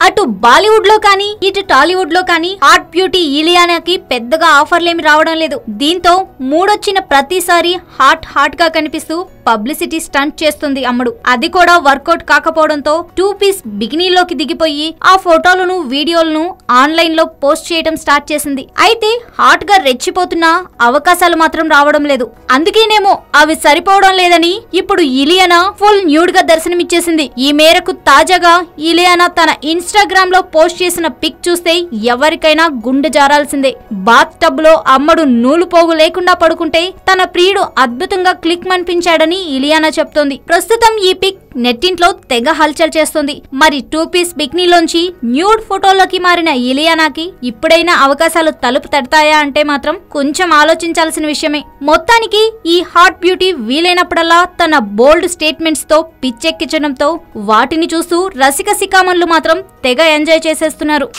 అటు బాలీవుడ్ లో కానీ ఇటు టాలీవుడ్ లో కానీ హాట్ బ్యూటీ ఇలియానాకి పెద్దగా ఆఫర్లేమి రావడం లేదు. దీంతో మూడొచ్చిన ప్రతిసారి హాట్ గా కనిపిస్తూ పబ్లిసిటీ స్టంట్ చేస్తుంది అమ్మడు. అది కూడా వర్కౌట్ కాకపోవడంతో 2 పీస్ బికినీలోకి దిగిపోయి ఆ ఫోటోలను వీడియోలను ఆన్లైన్ లో పోస్ట్ చేయడం స్టార్ట్ చేసింది. అయితే హాట్ గా రెచ్చిపోతున్న అవకాశాలు మాత్రం రావడం లేదు. అందుకేనేమో అవి సరిపోవడం లేదని ఇప్పుడు ఇలియానా ఫుల్ న్యూడ్ గా దర్శనమిచ్చేసింది. ఈ మేరకు తాజాగా ఇలియానా తన ఇన్స్టాగ్రామ్ లో పోస్ట్ చేసిన పిక్ చూస్తే ఎవరికైనా గుండె జారాల్సిందే. బాత్ టబ్ లో అమ్మడు నూలు పోగు లేకుండా పడుకుంటే తన ప్రియుడు అద్భుతంగా క్లిక్ మనిపించాడని ఇలియానా చెప్తోంది. ప్రస్తుతం ఈ పిక్ నెట్టింట్లో తెగ హల్చల్ చేస్తుంది. మరి 2 పీస్ బికినీలోంచి న్యూడ్ ఫోటోలోకి మారిన ఇలియానాకి ఇప్పుడైనా అవకాశాలు తలుపు తడతాయా అంటే మాత్రం కొంచెం ఆలోచించాల్సిన విషయమే. మొత్తానికి ఈ హాట్ బ్యూటీ వీలైనప్పుడల్లా తన బోల్డ్ స్టేట్మెంట్స్ తో పిచ్చెక్కించడంతో వాటిని చూస్తూ రసిక శిఖామణులు మాత్రం తెగ ఎంజాయ్ చేసేస్తున్నారు.